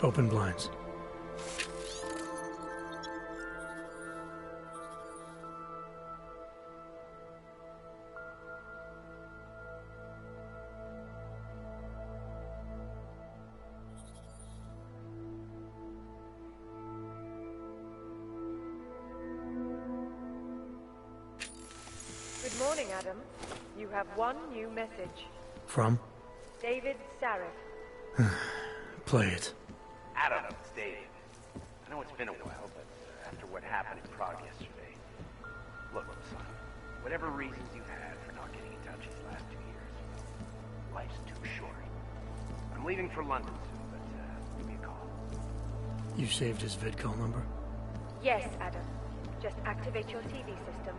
Open blinds. Good morning, Adam. You have one new message. From? David Sarif. Play it. Adam, it's David. I know it's been a while, but after what happened in Prague yesterday... Look, son, whatever reasons you had for not getting in touch these last 2 years, life's too short. I'm leaving for London soon, but give me a call. You saved his vidcall number? Yes, Adam. Just activate your TV system.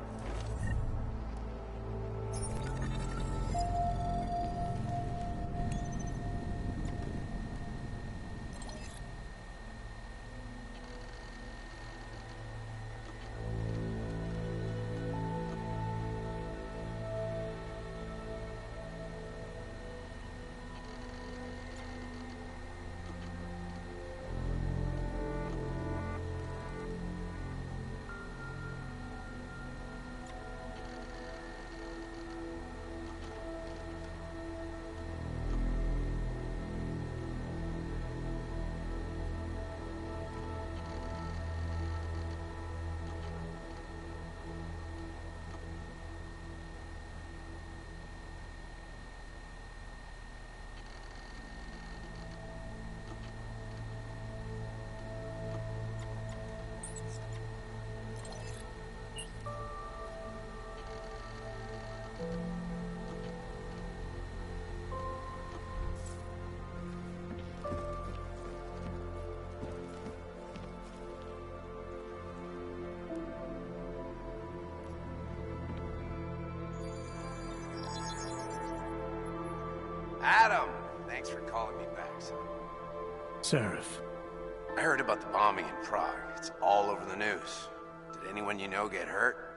Adam! Thanks for calling me back, son. Sarif. I heard about the bombing in Prague. It's all over the news. Did anyone you know get hurt?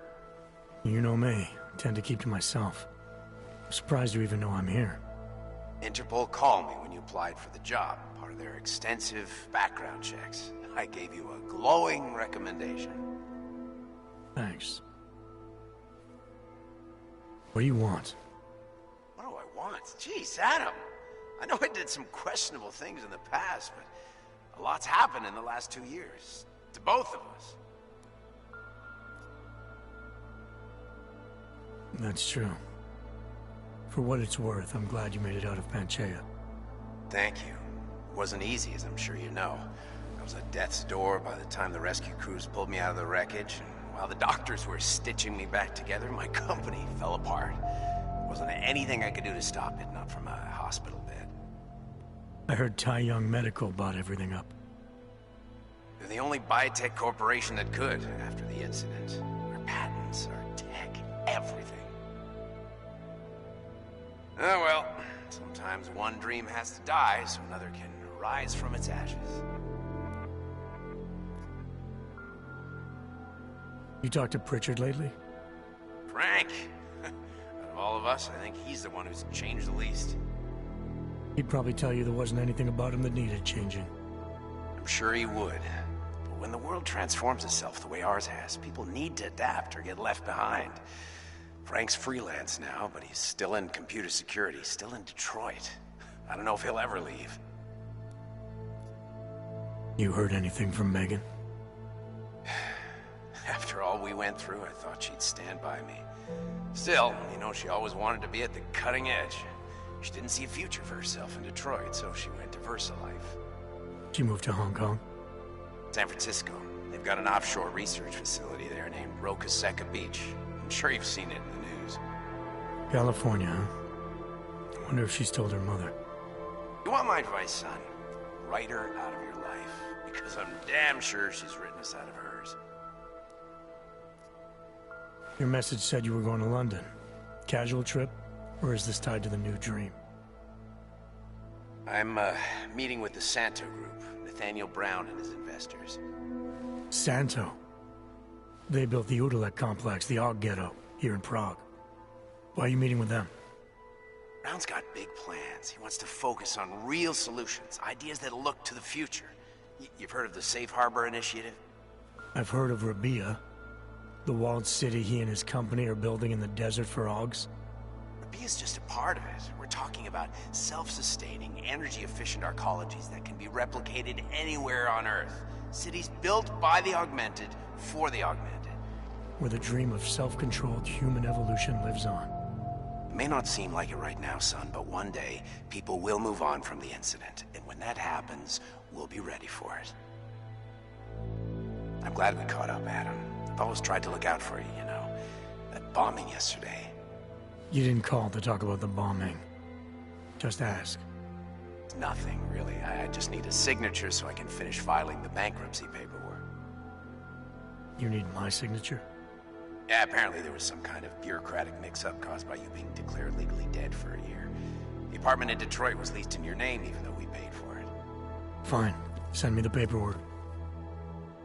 You know me. I tend to keep to myself. I'm surprised you even know I'm here. Interpol called me when you applied for the job, part of their extensive background checks. I gave you a glowing recommendation. Thanks. What do you want? What do I want? Jeez, Adam. I know I did some questionable things in the past, but a lot's happened in the last 2 years. To both of us. That's true. For what it's worth, I'm glad you made it out of Panchea. Thank you. It wasn't easy, as I'm sure you know. I was at death's door by the time the rescue crews pulled me out of the wreckage, and while the doctors were stitching me back together, my company fell apart. There wasn't anything I could do to stop it, not from a hospital bed. I heard Tai Young Medical bought everything up. They're the only biotech corporation that could, after the incident. Our patents, our tech, everything. Oh well, sometimes one dream has to die so another can rise from its ashes. You talked to Pritchard lately? Frank! Out of all of us, I think he's the one who's changed the least. He'd probably tell you there wasn't anything about him that needed changing. I'm sure he would. But when the world transforms itself the way ours has, people need to adapt or get left behind. Frank's freelance now, but he's still in computer security, still in Detroit. I don't know if he'll ever leave. You heard anything from Megan? After all we went through, I thought she'd stand by me. Still, you know, she always wanted to be at the cutting edge. She didn't see a future for herself in Detroit, so she went to VersaLife. She moved to Hong Kong? San Francisco. They've got an offshore research facility there named RoboBitch Beach. I'm sure you've seen it in the news. California, huh? I wonder if she's told her mother. You want my advice, son? Write her out of your life, because I'm damn sure she's written us out of hers. Your message said you were going to London. Casual trip? Or is this tied to the new dream? I'm, meeting with the Santo Group, Nathaniel Brown and his investors. Santo? They built the Udalek complex, the Og Ghetto, here in Prague. Why are you meeting with them? Brown's got big plans. He wants to focus on real solutions, ideas that look to the future. You've heard of the Safe Harbor Initiative? I've heard of Rabia, the walled city he and his company are building in the desert for Augs. Rabia's just a part of it. We're talking about self-sustaining, energy-efficient arcologies that can be replicated anywhere on Earth. Cities built by the augmented, for the augmented. Where the dream of self-controlled human evolution lives on. It may not seem like it right now, son, but one day, people will move on from the incident. And when that happens, we'll be ready for it. I'm glad we caught up, Adam. I've always tried to look out for you, you know. That bombing yesterday. You didn't call to talk about the bombing. Just ask. Nothing, really. I just need a signature so I can finish filing the bankruptcy paperwork. You need my signature? Yeah, apparently there was some kind of bureaucratic mix-up caused by you being declared legally dead for a year. The apartment in Detroit was leased in your name, even though we paid for it. Fine. Send me the paperwork.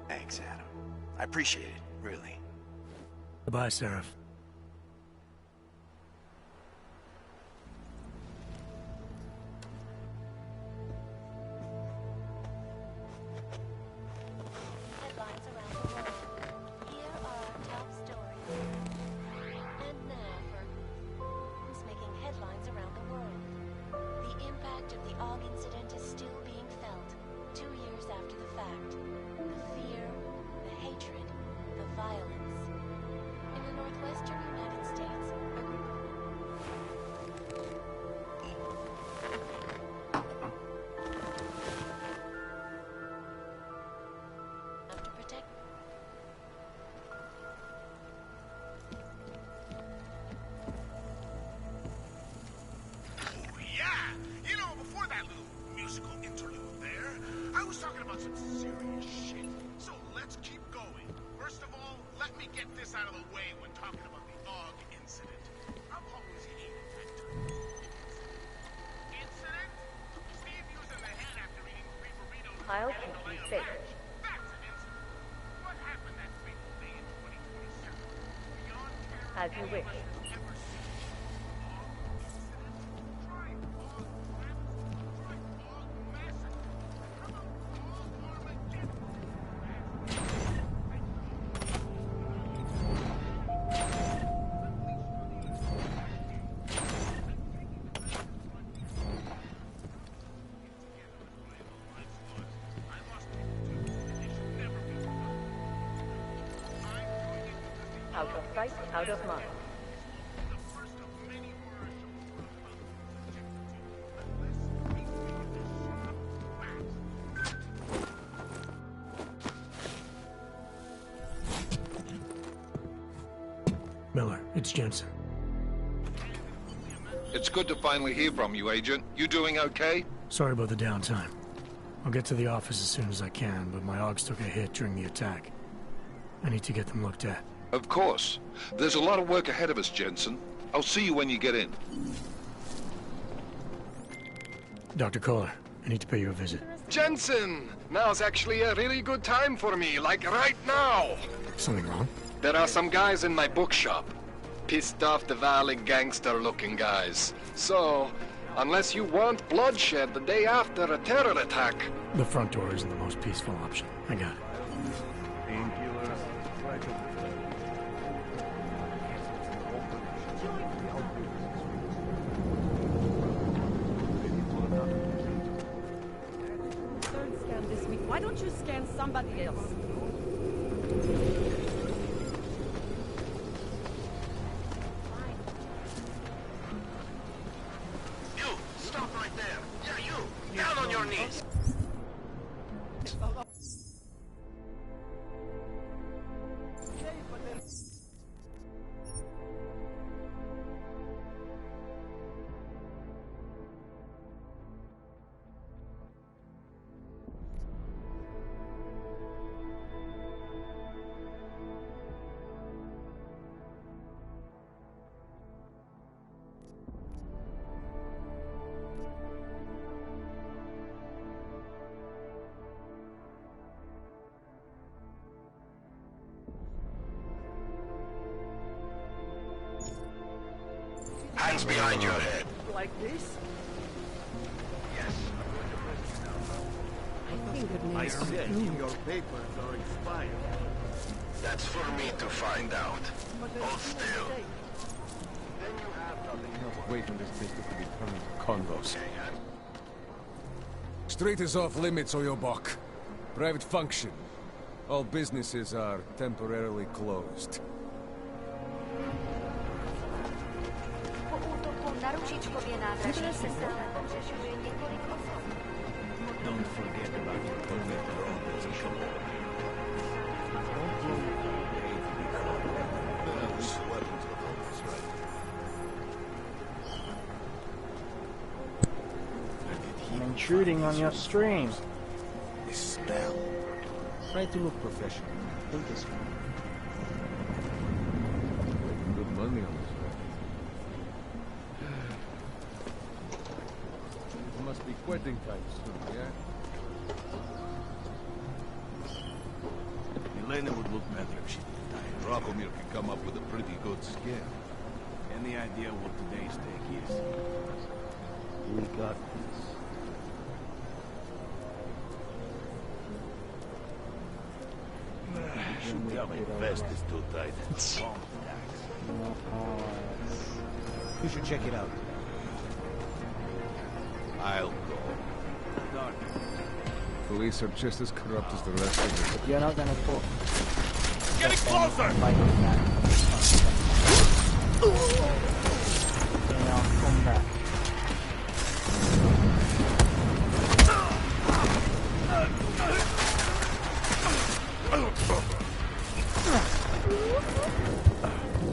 Thanks, Adam. I appreciate it, really. Goodbye, Seraph. Headlines around the world. Here are our top stories. And now for who's making headlines around the world. The impact of the AUG incident is still being felt, 2 years after the fact. The fear, the hatred, the violence. In the northwestern United States, a group to protect. Oh, yeah! You know, before that little musical interlude there, I was talking about some serious shit. So let's keep going. First of all, let me get this out of the way when talking about the AUG incident. I'm always hating that term. Incident? Steve used in the head after eating 3 burritos. I'll keep you safe. That's an incident. What happened that fateful day in 2027? Beyond terror, As you wish. ever seen. Out of sight, out of mind. Miller, it's Jensen. It's good to finally hear from you, Agent. You doing okay? Sorry about the downtime. I'll get to the office as soon as I can, but my Augs took a hit during the attack. I need to get them looked at. Of course. There's a lot of work ahead of us, Jensen. I'll see you when you get in. Dr. Kohler, I need to pay you a visit. Jensen! Now's actually a really good time for me, like right now! Something wrong? There are some guys in my bookshop. Pissed off the Valley gangster-looking guys. So, unless you want bloodshed the day after a terror attack... The front door isn't the most peaceful option. I got it. Don't scan this week. Why don't you scan somebody else? You! Stop right there! Yeah, you! Down on your knees! Hands behind your head. Like this? Yes. I thought making good I names. said your papers are expired. That's for me to find out. Hold still. Wait from this business to be turned into convos. Street is off limits, Oyobok. Private function. All businesses are temporarily closed. Don't forget about your permit road position. I'm intruding on your stream. This spell. Try to look professional. Think it's Good money on this one. It must be wedding time soon, yeah? Elena would look better if she didn't die. Rockomir can come up with a pretty good scare. Any idea what today's take is? We got this. Should tell my vest is too tight. You should check it out. I'll go. Police are just as corrupt as the rest of us. You're not gonna put. Getting closer! Fighting back. Come back.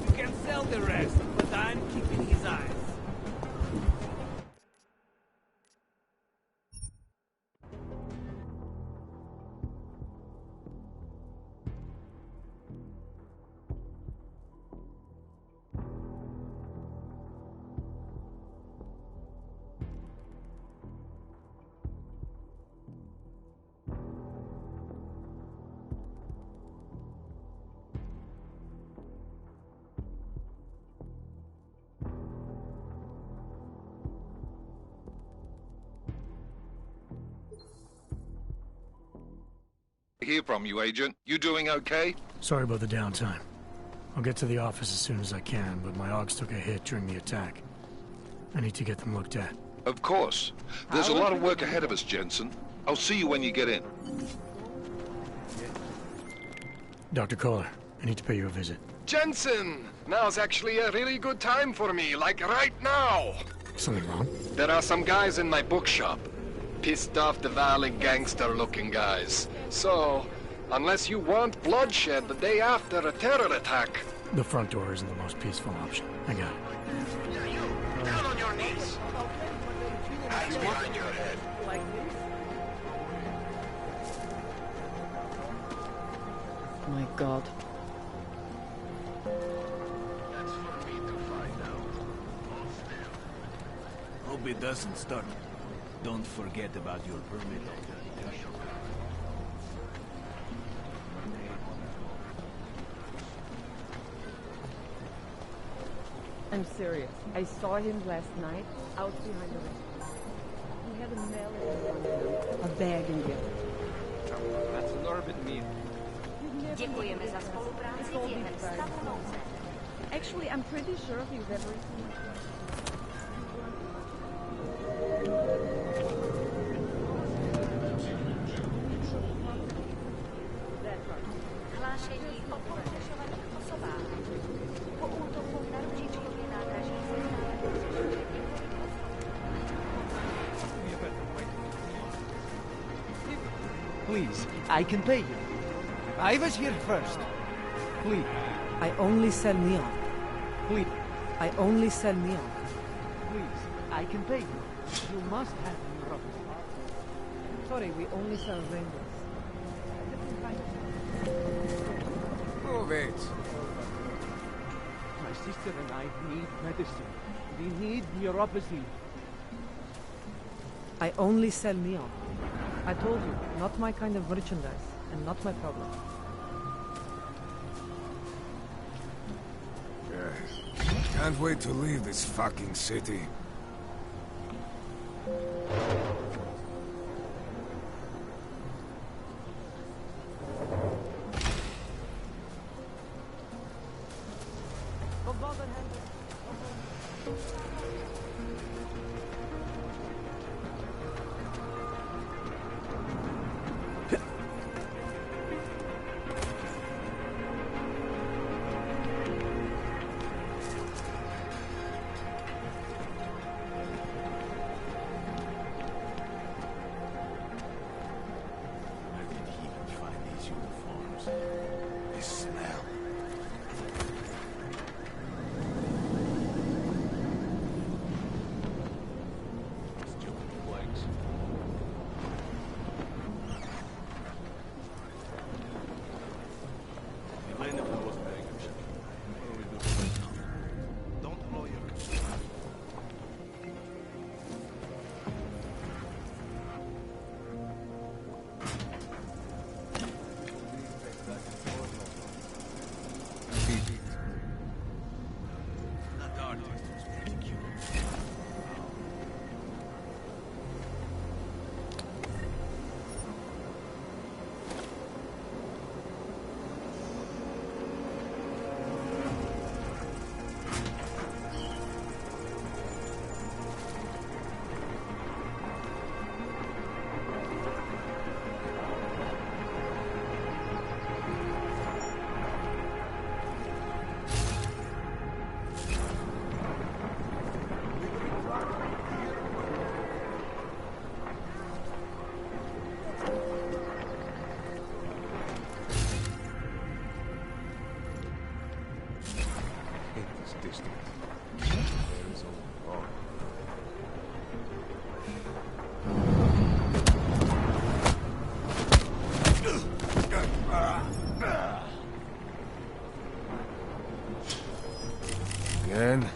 You can sell the rest, but I'm keeping his eyes. Hear from you, Agent. You doing okay? Sorry about the downtime. I'll get to the office as soon as I can, but my Augs took a hit during the attack. I need to get them looked at. Of course. There's a lot of work ahead of us, Jensen. I'll see you when you get in. Dr. Kohler, I need to pay you a visit. Jensen! Now's actually a really good time for me, like right now! Something wrong? There are some guys in my bookshop. Pissed off the valley gangster-looking guys. So, unless you want bloodshed the day after a terror attack... The front door isn't the most peaceful option. I got it. Down on your knees! Hands behind your head. My God. That's for me to find out. Hope it doesn't start. Don't forget about your permit. I'm serious. I saw him last night out behind the restaurant. He had a mallet in one hand, a bag in the other. That's an orbit meal. Dziękujemy za współpracę. Wiemy stanowcze. Actually, I'm pretty sure he's everything. Please, I can pay you. I was here first. Please. I only sell neon. Please. I only sell neon. Please, I can pay you. You must have your rubber. Sorry, we only sell rainbows. Move it. My sister and I need medicine. We need neuropathy. I only sell neon. I told you, not my kind of merchandise, and not my problem. Can't wait to leave this fucking city. Again?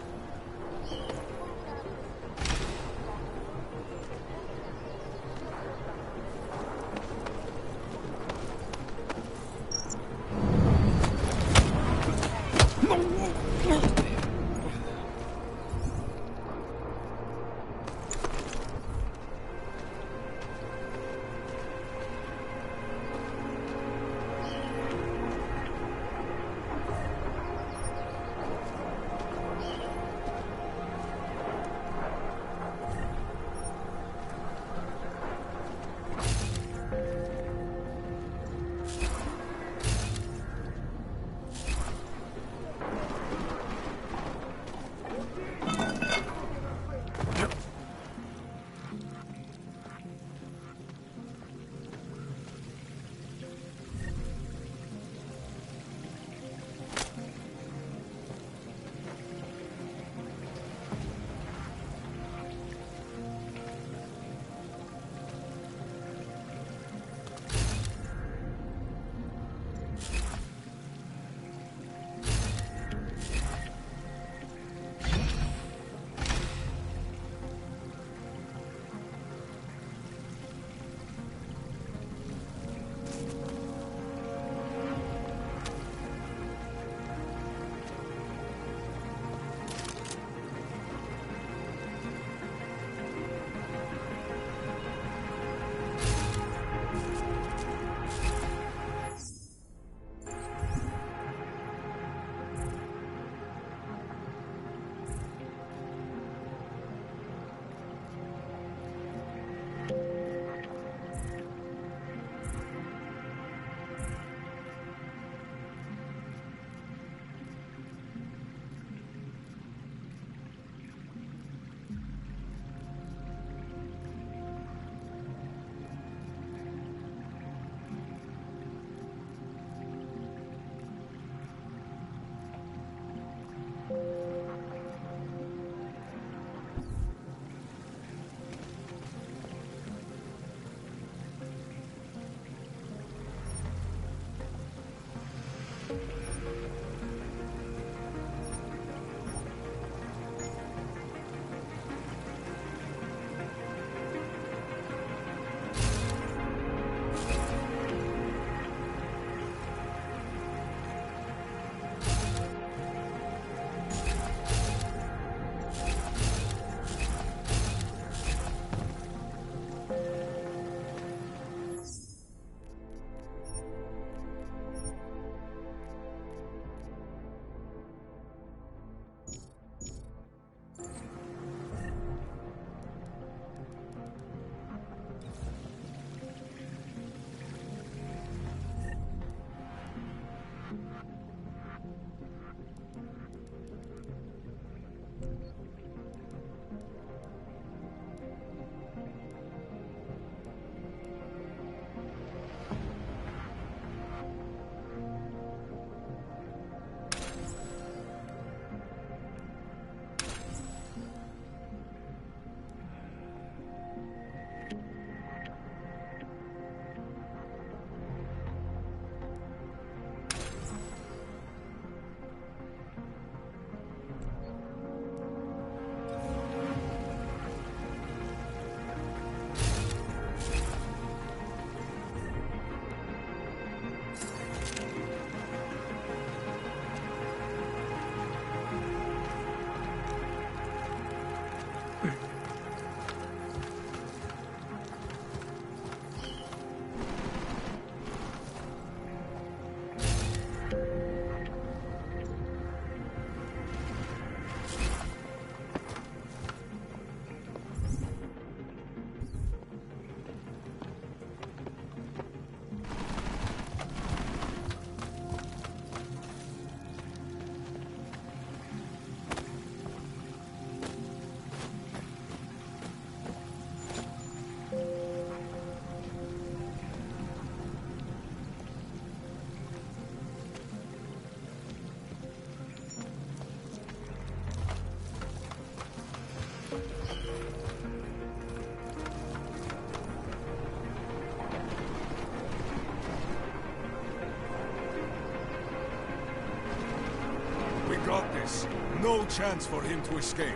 got this. No chance for him to escape.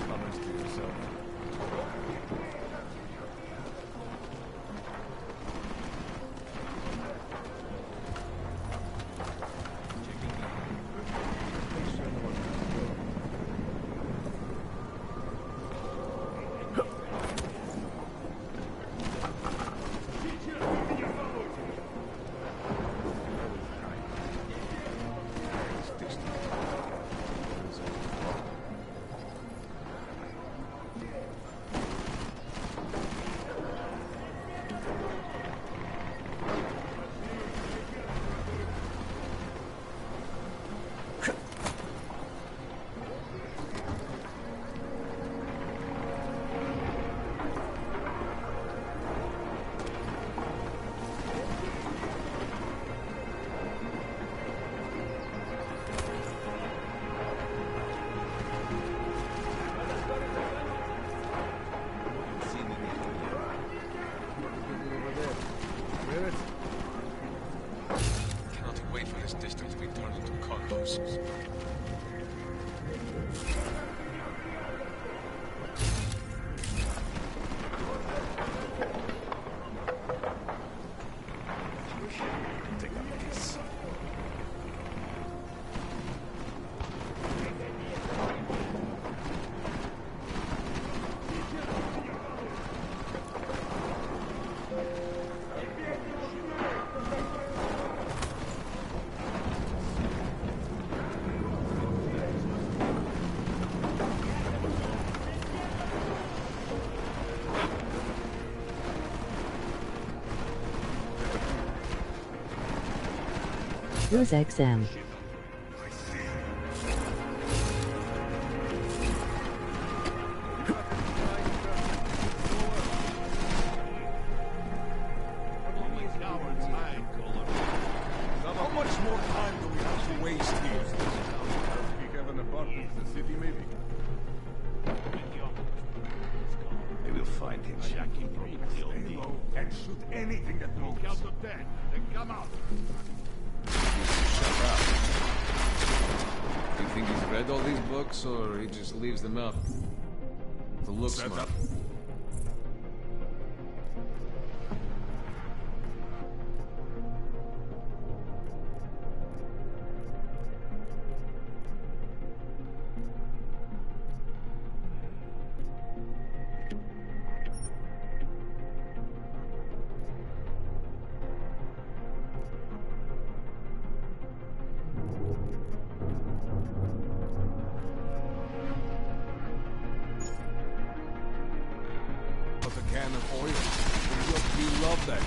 Promise to yourself. Who's XM? How much more time do we have to waste here? We have an apartment in the city, maybe? They will find him. Stay low and shoot anything that moves. Look out the dead. Then come out. Shut up. You think he's read all these books, or he just leaves them out to look smart? Can of oil. We love that.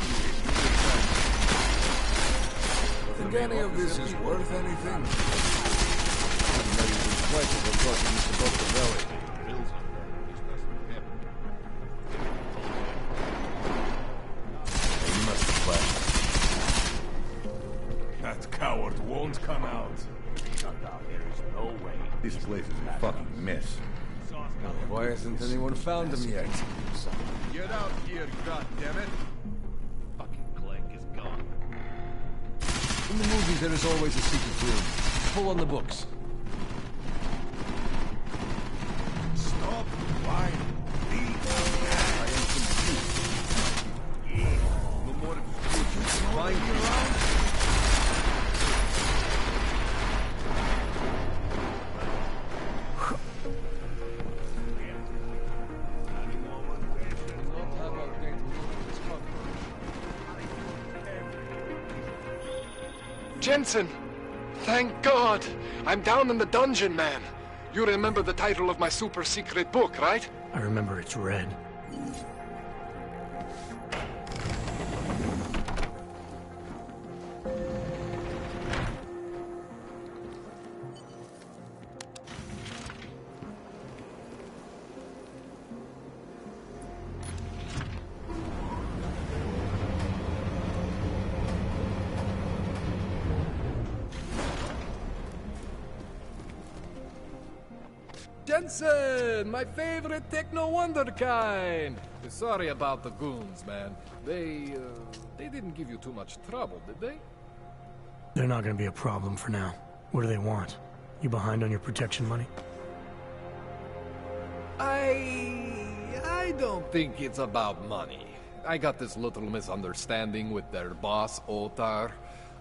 Think any of this is worth anything? Maybe it's twice as we're talking about the belly. He must have flashed. That coward won't come out. There's no way. This place is a fucking mess. Why hasn't anyone found him yet? Get out here, goddammit! Fucking Clegg is gone. In the movies, there is always a secret room. Pull on the books. Stop lying. I am confused. No more excuses. Find me around. Jensen! Thank God! I'm down in the dungeon, man. You remember the title of my super secret book, right? I remember it's red. Jensen, my favorite techno wonderkind. Sorry about the goons, man. They didn't give you too much trouble, did they? They're not gonna be a problem for now. What do they want? You behind on your protection money? I don't think it's about money. I got this little misunderstanding with their boss, Otar.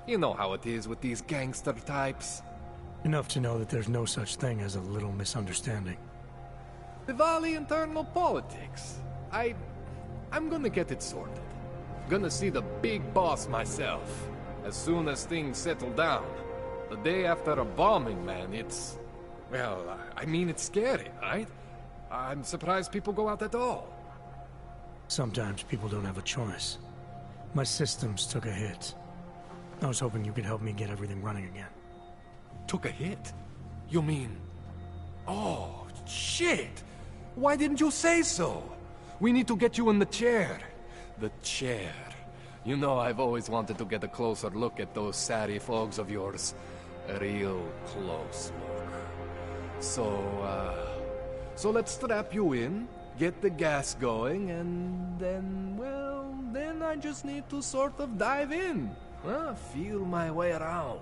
You know how it is with these gangster types. Enough to know that there's no such thing as a little misunderstanding. Diwali internal politics. I'm gonna get it sorted. Gonna see the big boss myself. As soon as things settle down. The day after a bombing, man, it's... Well, I mean, it's scary, right? I'm surprised people go out at all. Sometimes people don't have a choice. My systems took a hit. I was hoping you could help me get everything running again. Took a hit? You mean... Oh, shit! Why didn't you say so? We need to get you in the chair. The chair. You know, I've always wanted to get a closer look at those satty fogs of yours. A real close look. So let's strap you in, get the gas going, and then, well, then I just need to sort of dive in. Feel my way around.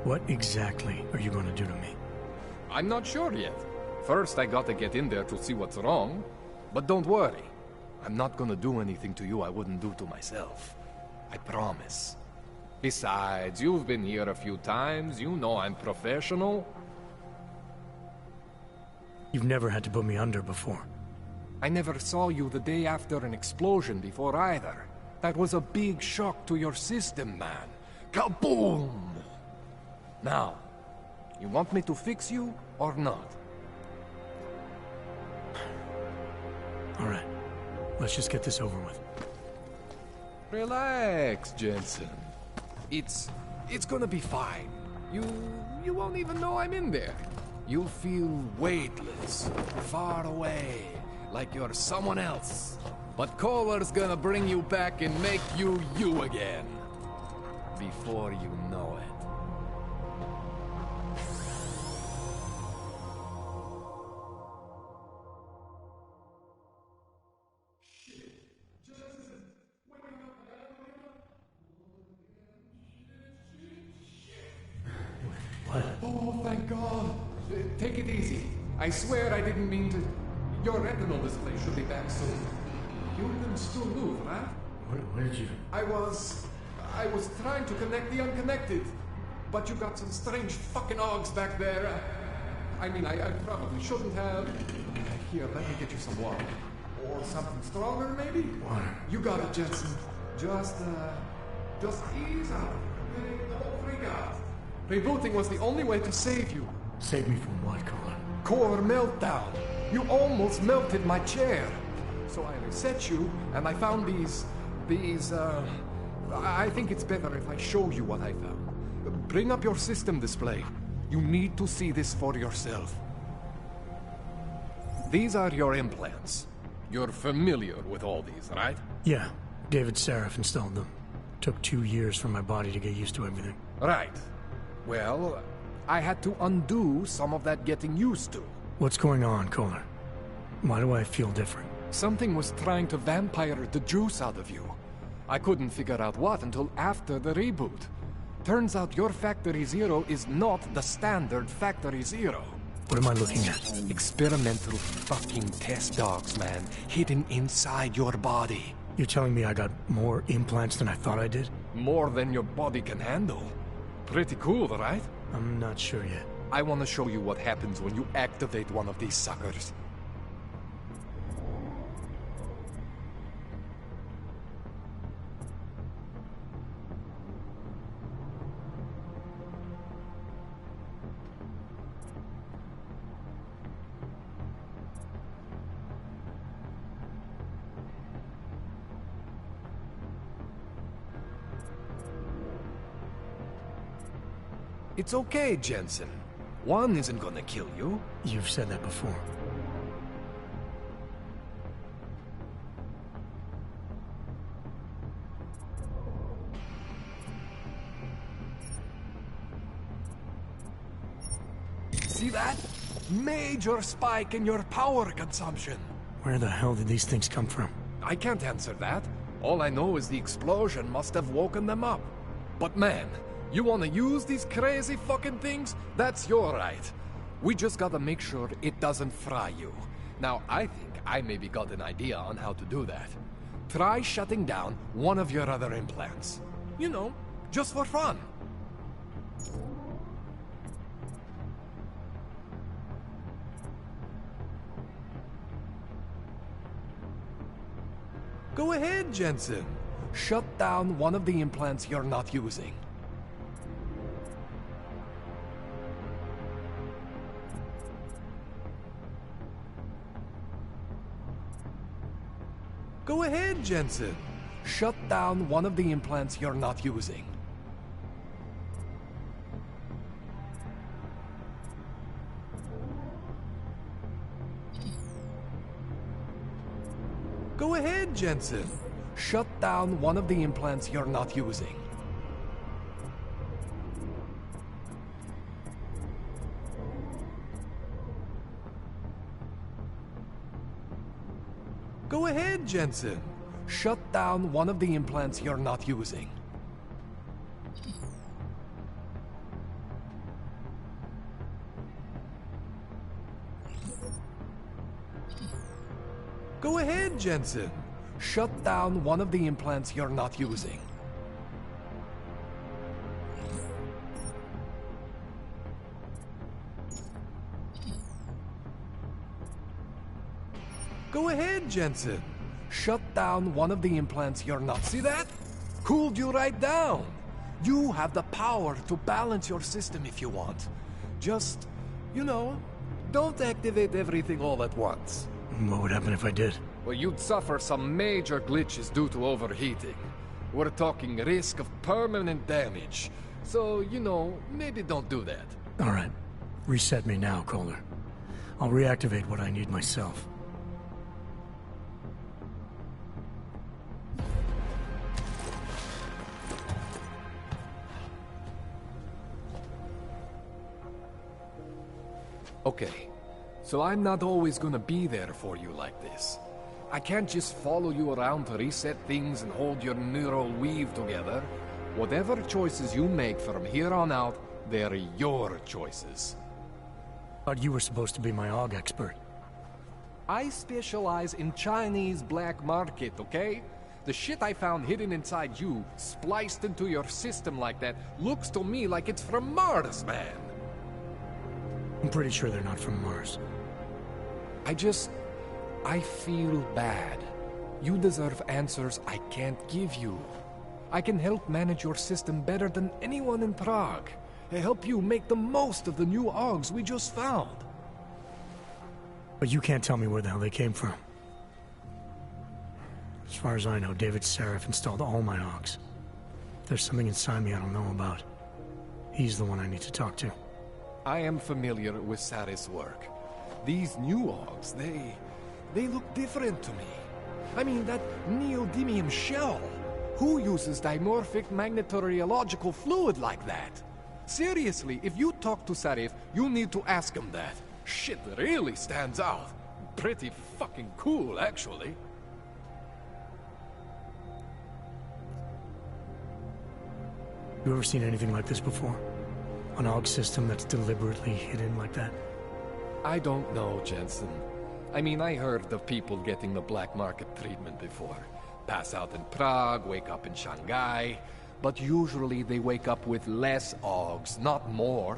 What exactly are you going to do to me? I'm not sure yet. First, I gotta get in there to see what's wrong. But don't worry. I'm not gonna do anything to you I wouldn't do to myself. I promise. Besides, you've been here a few times. You know I'm professional. You've never had to put me under before. I never saw you the day after an explosion before either. That was a big shock to your system, man. Kaboom! Now, you want me to fix you or not? All right. Let's just get this over with. Relax, Jensen. It's gonna be fine. You won't even know I'm in there. You'll feel weightless, far away, like you're someone else. But Kohler's gonna bring you back and make you you again. Before you know it. What? Oh, thank God. Take it easy. I swear I didn't mean to... Your retinal display should be back soon. You can still move, right? Where did you... I was trying to connect the unconnected. But you got some strange fucking ogs back there. I mean, I probably shouldn't have. Here, let me get you some water. Or something stronger, maybe? Water. You got it, Jensen. Just ease out. Don't freak out. Rebooting was the only way to save you. Save me from what, Kohler? Core meltdown. You almost melted my chair. So I reset you, and I found these... I think it's better if I show you what I found. Bring up your system display. You need to see this for yourself. These are your implants. You're familiar with all these, right? Yeah. David Seraph installed them. Took 2 years for my body to get used to everything. Right. Well, I had to undo some of that getting used to. What's going on, Kohler? Why do I feel different? Something was trying to vampire the juice out of you. I couldn't figure out what until after the reboot. Turns out your Factory Zero is not the standard Factory Zero. What am I looking at? Experimental fucking test dogs, man. Hidden inside your body. You're telling me I got more implants than I thought I did? More than your body can handle. Pretty cool, right? I'm not sure yet. I want to show you what happens when you activate one of these suckers. It's okay, Jensen. One isn't gonna kill you. You've said that before. See that? Major spike in your power consumption. Where the hell did these things come from? I can't answer that. All I know is the explosion must have woken them up. But man, you wanna use these crazy fucking things? That's your right. We just gotta make sure it doesn't fry you. Now, I think I maybe got an idea on how to do that. Try shutting down one of your other implants. You know, just for fun. Go ahead, Jensen. Shut down one of the implants you're not using. Go ahead, Jensen. Shut down one of the implants you're not using. Go ahead, Jensen. Shut down one of the implants you're not using. Go ahead, Jensen. Shut down one of the implants you're not using. Go ahead, Jensen. Shut down one of the implants you're not using. Go ahead, Jensen. Shut down one of the implants you're not... See that? Cooled you right down. You have the power to balance your system if you want. Just, you know, don't activate everything all at once. What would happen if I did? Well, you'd suffer some major glitches due to overheating. We're talking risk of permanent damage. So, you know, maybe don't do that. All right. Reset me now, Kohler. I'll reactivate what I need myself. Okay, so I'm not always gonna be there for you like this. I can't just follow you around to reset things and hold your neural weave together. Whatever choices you make from here on out, they're your choices. Thought you were supposed to be my AUG expert. I specialize in Chinese black market, okay? The shit I found hidden inside you, spliced into your system like that, looks to me like it's from Mars, man. I'm pretty sure they're not from Mars. I feel bad. You deserve answers I can't give you. I can help manage your system better than anyone in Prague. Help you make the most of the new AUGs we just found. But you can't tell me where the hell they came from. As far as I know, David Sarif installed all my AUGs. If there's something inside me I don't know about, he's the one I need to talk to. I am familiar with Sarif's work. These new AUGs, they look different to me. I mean, that neodymium shell. Who uses dimorphic magnetorheological fluid like that? Seriously, if you talk to Sarif, you need to ask him that. Shit really stands out. Pretty fucking cool, actually. You ever seen anything like this before? An AUG system that's deliberately hidden like that? I don't know, Jensen. I mean, I heard of people getting the black market treatment before. Pass out in Prague, wake up in Shanghai. But usually they wake up with less AUGs, not more.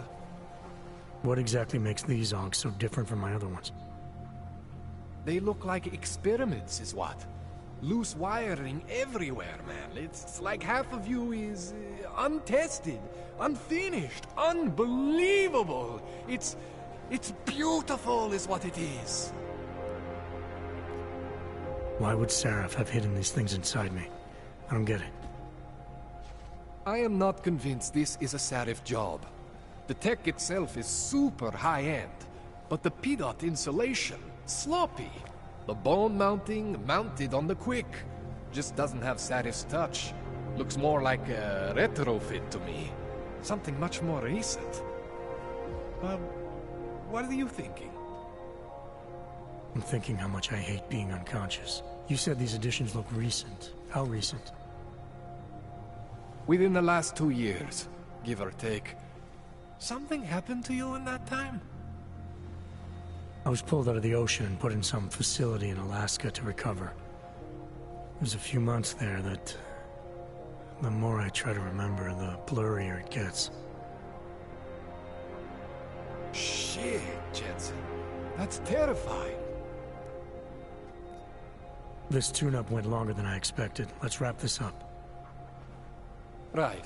What exactly makes these AUGs so different from my other ones? They look like experiments, is what? Loose wiring everywhere, man. It's like half of you is untested, unfinished, unbelievable. It's beautiful is what it is. Why would Sarif have hidden these things inside me? I don't get it. I am not convinced this is a Sarif job. The tech itself is super high-end, but the PDOT insulation, sloppy. The bone mounting, mounted on the quick. Just doesn't have Sarif's touch. Looks more like a retrofit to me. Something much more recent. What are you thinking? I'm thinking how much I hate being unconscious. You said these additions look recent. How recent? Within the last 2 years, give or take. Something happened to you in that time? I was pulled out of the ocean and put in some facility in Alaska to recover. There's a few months there that... the more I try to remember, the blurrier it gets. Shit, Jensen. That's terrifying. This tune-up went longer than I expected. Let's wrap this up. Right.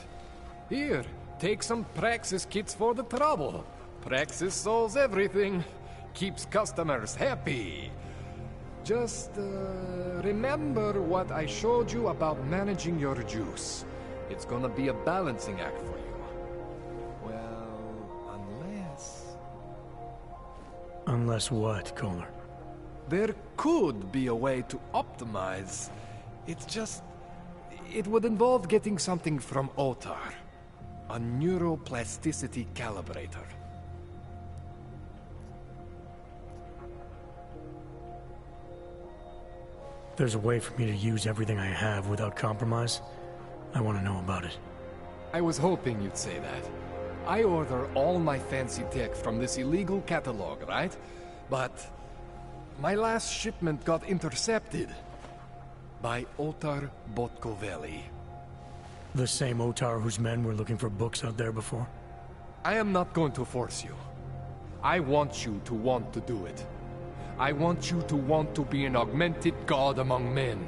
Here, take some Praxis kits for the trouble. Praxis solves everything. Keeps customers happy. Just, remember what I showed you about managing your juice. It's gonna be a balancing act for you. Well, unless... Unless what, Kohler? There could be a way to optimize. It's just... it would involve getting something from Otar. A neuroplasticity calibrator. There's a way for me to use everything I have without compromise? I want to know about it. I was hoping you'd say that. I order all my fancy tech from this illegal catalog, right? But... my last shipment got intercepted by Otar Botkoveli. The same Otar whose men were looking for books out there before? I am not going to force you. I want you to want to do it. I want you to want to be an augmented god among men.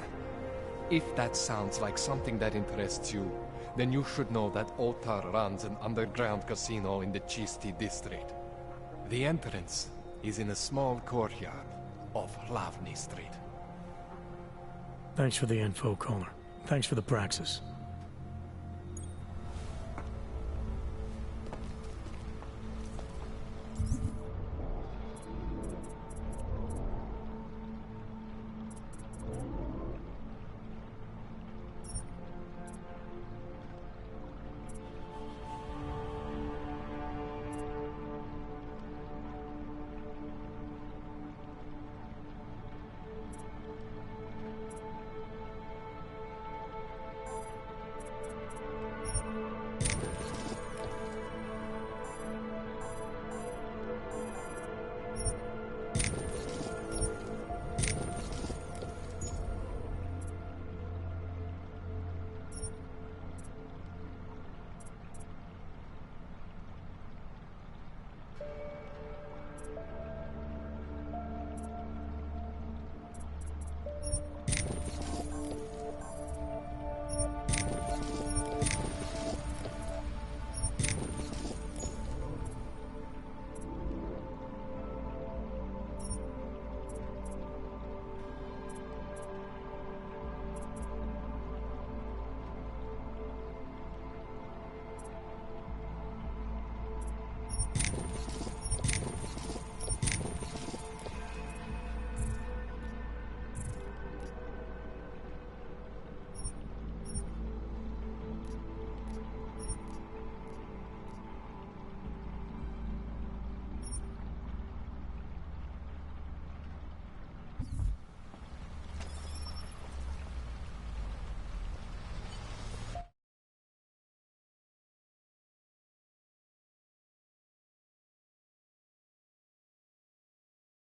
If that sounds like something that interests you, then you should know that Otar runs an underground casino in the Chisti district. The entrance is in a small courtyard of Hlavny Street. Thanks for the info, Kohler. Thanks for the praxis.